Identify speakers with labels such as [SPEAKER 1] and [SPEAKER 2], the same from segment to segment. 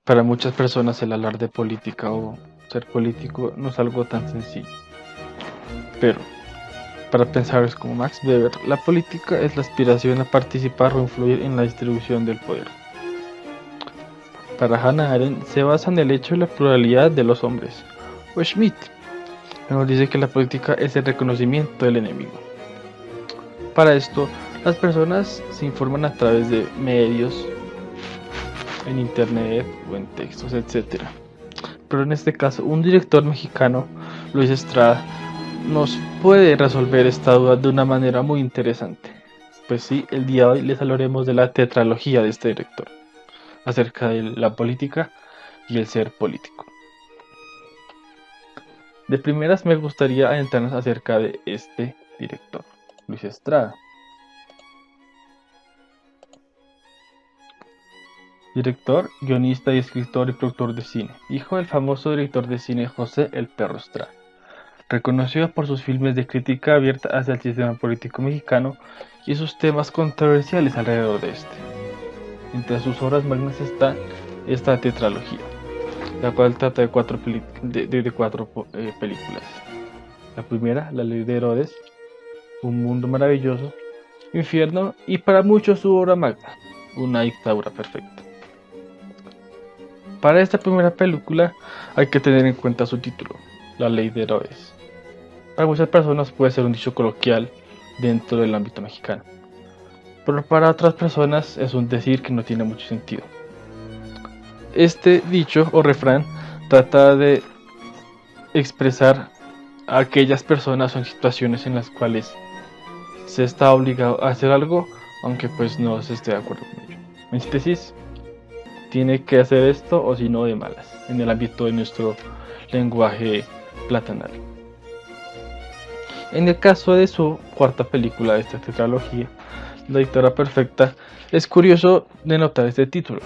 [SPEAKER 1] Para muchas personas el hablar de política o ser político no es algo tan sencillo. Pero, para pensadores como Max Weber, la política es la aspiración a participar o influir en la distribución del poder. Para Hannah Arendt se basa en el hecho de la pluralidad de los hombres. O Schmidt nos dice que la política es el reconocimiento del enemigo. Para esto, las personas se informan a través de medios, en internet o en textos, etc. Pero en este caso, un director mexicano, Luis Estrada, nos puede resolver esta duda de una manera muy interesante. Pues sí, el día de hoy les hablaremos de la tetralogía de este director, acerca de la política y el ser político. De primeras me gustaría adentrarnos acerca de este director, Luis Estrada. Director, guionista y escritor y productor de cine, hijo del famoso director de cine José El Perro Estrada. Reconocido por sus filmes de crítica abierta hacia el sistema político mexicano y sus temas controversiales alrededor de este. Entre sus obras magnas está esta tetralogía, la cual trata de cuatro películas. La primera, La Ley de Herodes, Un Mundo Maravilloso, Infierno y para muchos su obra magna, Una Dictadura Perfecta. Para esta primera película hay que tener en cuenta su título, La Ley de Herodes. Para muchas personas puede ser un dicho coloquial dentro del ámbito mexicano, pero para otras personas es un decir que no tiene mucho sentido. Este dicho o refrán trata de expresar a aquellas personas o en situaciones en las cuales se está obligado a hacer algo, aunque pues no se esté de acuerdo con ello. En síntesis, tiene que hacer esto o si no de malas, en el ámbito de nuestro lenguaje platanal. En el caso de su cuarta película de esta tetralogía, La Dictadura Perfecta, es curioso de notar este título,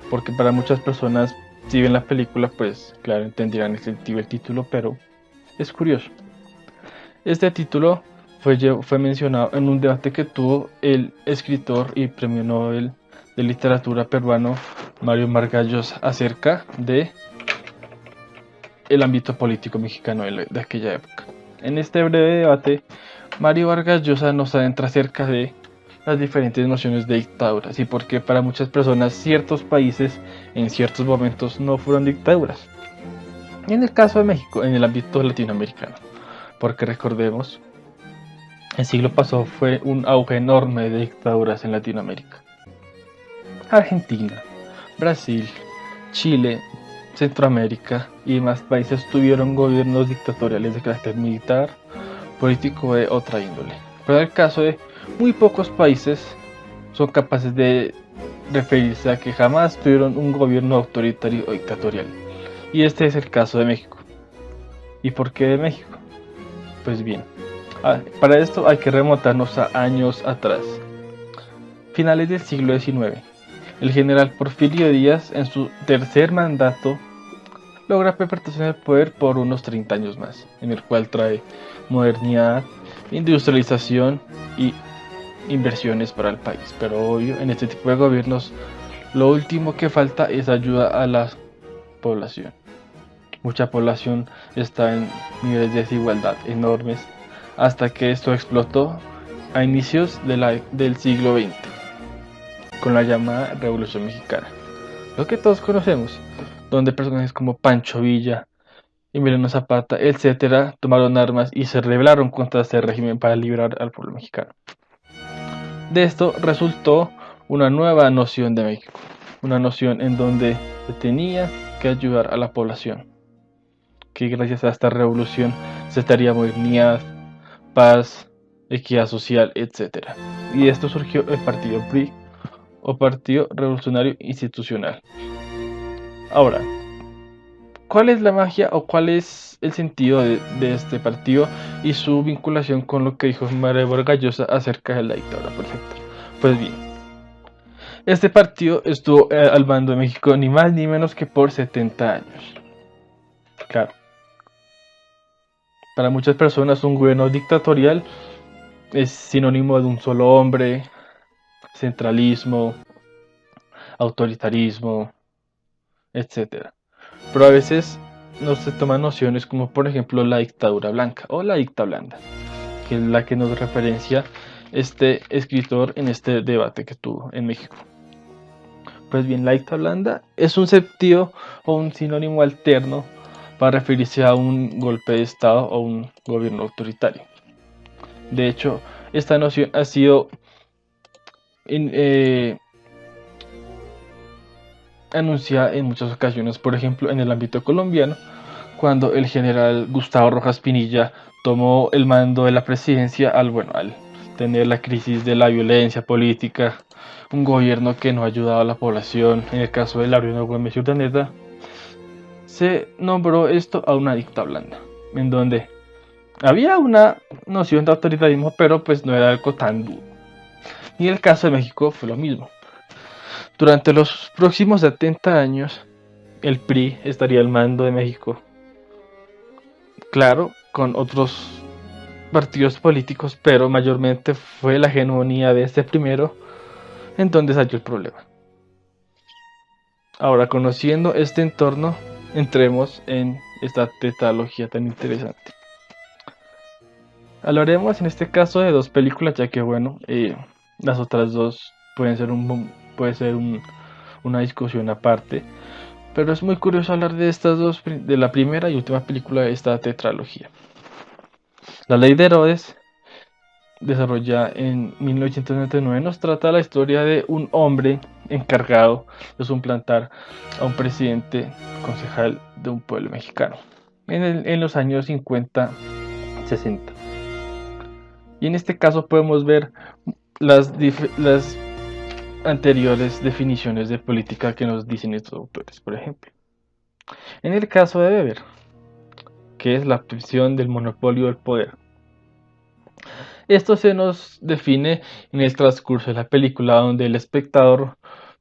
[SPEAKER 1] porque para muchas personas, si ven la película, pues claro, entenderán el sentido del título, pero es curioso. Este título fue mencionado en un debate que tuvo el escritor y premio Nobel de literatura peruano Mario Vargas Llosa acerca de el ámbito político mexicano de aquella época. En este breve debate, Mario Vargas Llosa nos adentra acerca de las diferentes nociones de dictaduras y por qué para muchas personas ciertos países en ciertos momentos no fueron dictaduras. Y en el caso de México, en el ámbito latinoamericano, porque recordemos, el siglo pasado fue un auge enorme de dictaduras en Latinoamérica. Argentina, Brasil, Chile, Centroamérica y demás países tuvieron gobiernos dictatoriales de carácter militar, político de otra índole. Pero en el caso de muy pocos países son capaces de referirse a que jamás tuvieron un gobierno autoritario o dictatorial. Y este es el caso de México. ¿Y por qué de México? Pues bien, para esto hay que remontarnos a años atrás. Finales del siglo XIX. El general Porfirio Díaz, en su tercer mandato, logra perpetuación del poder por unos 30 años más, en el cual trae modernidad, industrialización y inversiones para el país. Pero obvio, en este tipo de gobiernos, lo último que falta es ayuda a la población. Mucha población está en niveles de desigualdad enormes, hasta que esto explotó a inicios del siglo XX. Con la llamada Revolución Mexicana, lo que todos conocemos, donde personajes como Pancho Villa, Emiliano Zapata, etc. tomaron armas y se rebelaron contra este régimen para liberar al pueblo mexicano. De esto resultó una nueva noción de México, una noción en donde se tenía que ayudar a la población, que gracias a esta revolución se estaría modernidad, paz, equidad social, etc. Y de esto surgió el partido PRI, o Partido Revolucionario Institucional. Ahora, ¿cuál es la magia o cuál es el sentido de este partido y su vinculación con lo que dijo Mario Vargas Llosa acerca de la dictadura perfecta? Pues bien, este partido estuvo al mando de México ni más ni menos que por 70 años. Claro, para muchas personas un gobierno dictatorial es sinónimo de un solo hombre, centralismo, autoritarismo, etcétera. Pero a veces no se toman nociones como por ejemplo la dictadura blanca o la dicta blanda, que es la que nos referencia este escritor en este debate que tuvo en México. Pues bien, la dicta blanda es un sentido o un sinónimo alterno para referirse a un golpe de estado o un gobierno autoritario. De hecho, esta noción ha sido anunciada en muchas ocasiones, por ejemplo en el ámbito colombiano, cuando el general Gustavo Rojas Pinilla tomó el mando de la presidencia al tener la crisis de la violencia política, un gobierno que no ha ayudado a la población. En el caso de Laureano Gómez Urdaneta, se nombró esto a una dicta blanda, en donde había una noción de autoritarismo, pero pues no era algo tan duro. Y el caso de México fue lo mismo. Durante los próximos 70 años, el PRI estaría al mando de México. Claro, con otros partidos políticos, pero mayormente fue la hegemonía de este primero en donde salió el problema. Ahora, conociendo este entorno, entremos en esta tetralogía tan interesante. Hablaremos en este caso de dos películas, ya que las otras dos pueden ser una discusión aparte, pero es muy curioso hablar de estas dos, de la primera y última película de esta tetralogía. La Ley de Herodes, desarrollada en 1999, nos trata la historia de un hombre encargado de suplantar a un presidente concejal de un pueblo mexicano en los años 50-60. Y en este caso podemos ver las anteriores definiciones de política que nos dicen estos autores. Por ejemplo, en el caso de Weber, que es la obtención del monopolio del poder. Esto se nos define en el transcurso de la película, donde el espectador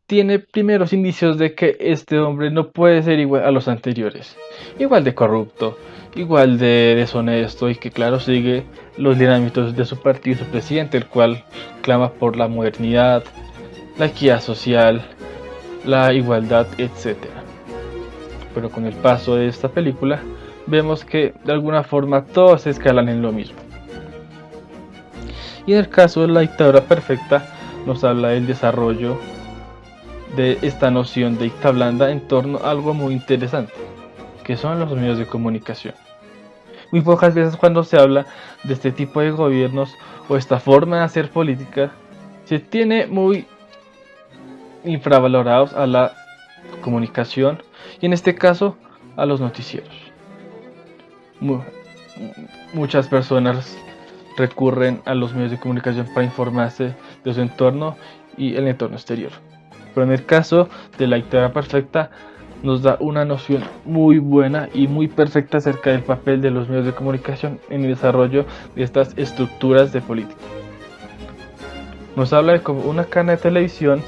[SPEAKER 1] tiene primeros indicios de que este hombre no puede ser igual a los anteriores, igual de corrupto, igual de deshonesto, y que claro sigue los lineamientos de su partido y su presidente, el cual clama por la modernidad, la equidad social, la igualdad, etc. Pero con el paso de esta película vemos que de alguna forma todos escalan en lo mismo. Y en el caso de la dictadura perfecta nos habla del desarrollo de esta noción de dicta blanda en torno a algo muy interesante, que son los medios de comunicación. Muy pocas veces cuando se habla de este tipo de gobiernos o esta forma de hacer política, se tiene muy infravalorados a la comunicación y en este caso a los noticieros. Muchas personas recurren a los medios de comunicación para informarse de su entorno y el entorno exterior. Pero en el caso de la dictadura perfecta nos da una noción muy buena y muy perfecta acerca del papel de los medios de comunicación en el desarrollo de estas estructuras de política. Nos habla de cómo una cadena de televisión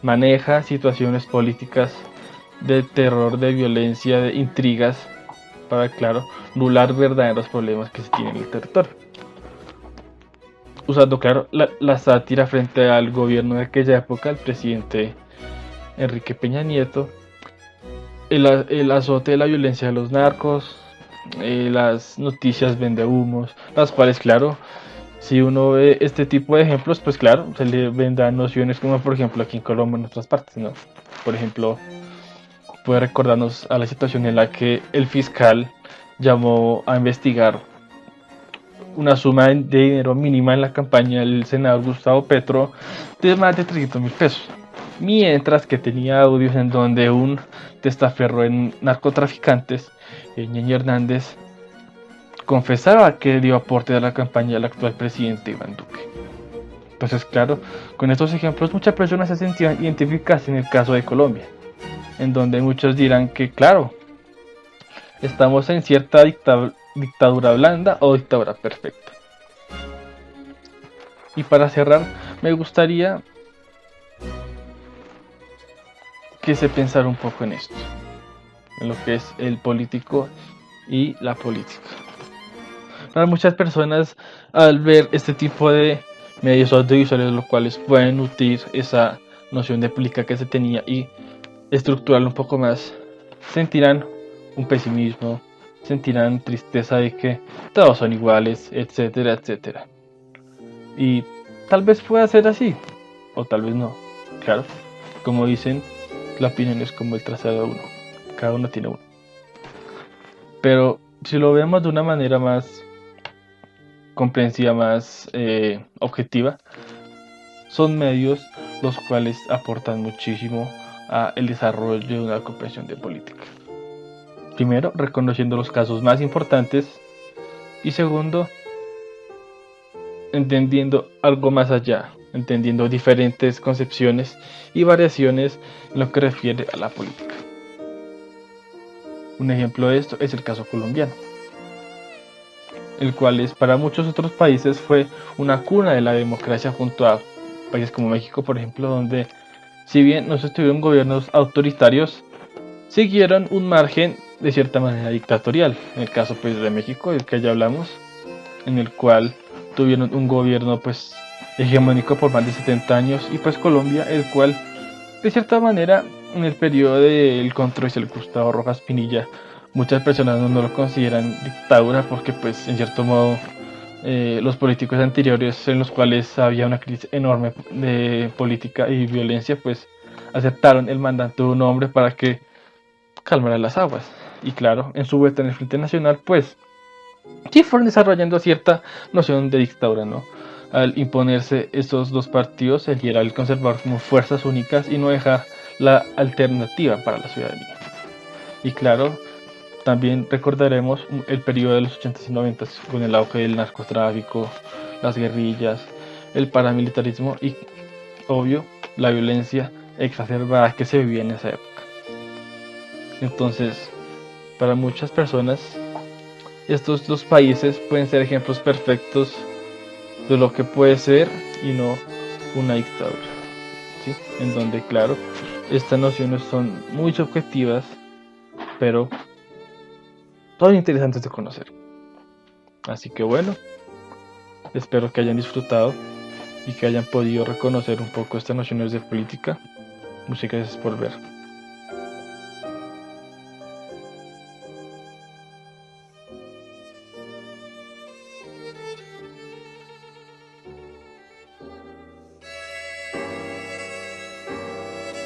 [SPEAKER 1] maneja situaciones políticas de terror, de violencia, de intrigas para, claro, nular verdaderos problemas que se tienen en el territorio. Usando, claro, la sátira frente al gobierno de aquella época, el presidente Enrique Peña Nieto, el azote de la violencia de los narcos, las noticias vendehumos, las cuales, claro, si uno ve este tipo de ejemplos, pues claro, se le vendrán nociones como por ejemplo aquí en Colombia, en otras partes, ¿no? Por ejemplo, puede recordarnos a la situación en la que el fiscal llamó a investigar una suma de dinero mínima en la campaña del senador Gustavo Petro de más de 300,000 pesos. Mientras que tenía audios en donde un testaferro en narcotraficantes, Ñeñe Hernández, confesaba que dio aporte a la campaña del actual presidente Iván Duque. Entonces, claro, con estos ejemplos muchas personas se sentían identificadas en el caso de Colombia, en donde muchos dirán que, claro, estamos en cierta dictadura blanda o dictadura perfecta. Y para cerrar, me gustaría que se pensara un poco en esto, en lo que es el político y la política. Para muchas personas, al ver este tipo de medios audiovisuales, los cuales pueden nutrir esa noción de política que se tenía y estructurarlo un poco más, sentirán un pesimismo, sentirán tristeza de que todos son iguales, etcétera, etcétera. Y tal vez pueda ser así, o tal vez no. Claro, como dicen, la opinión es como el trasero de uno, cada uno tiene uno. Pero si lo vemos de una manera más comprensiva, más objetiva, son medios los cuales aportan muchísimo a el desarrollo de una comprensión de política. Primero, reconociendo los casos más importantes y segundo, entendiendo algo más allá, entendiendo diferentes concepciones y variaciones en lo que refiere a la política. Un ejemplo de esto es el caso colombiano, el cual para muchos otros países fue una cuna de la democracia junto a países como México, por ejemplo, donde si bien no estuvieron gobiernos autoritarios, siguieron un margen de cierta manera dictatorial. En el caso pues de México, del que ya hablamos, en el cual tuvieron un gobierno pues hegemónico por más de 70 años, y pues Colombia, el cual de cierta manera en el periodo del controversial Gustavo Rojas Pinilla, muchas personas no lo consideran dictadura porque pues en cierto modo los políticos anteriores, en los cuales había una crisis enorme de política y violencia, pues aceptaron el mandato de un hombre para que calmara las aguas. Y claro, en su vuelta en el Frente Nacional, pues sí fueron desarrollando cierta noción de dictadura, ¿no? Al imponerse estos dos partidos, el liberal y el conservador, como fuerzas únicas y no dejar la alternativa para la ciudadanía. Y claro, también recordaremos el periodo de los 80s y 90s con el auge del narcotráfico, las guerrillas, el paramilitarismo y, obvio, la violencia exacerbada que se vivía en esa época. Entonces, para muchas personas, estos dos países pueden ser ejemplos perfectos de lo que puede ser y no una dictadura, ¿sí? En donde, claro, estas nociones son muy subjetivas, pero son interesantes de conocer. Así que bueno, espero que hayan disfrutado y que hayan podido reconocer un poco estas nociones de política. Muchas gracias por ver.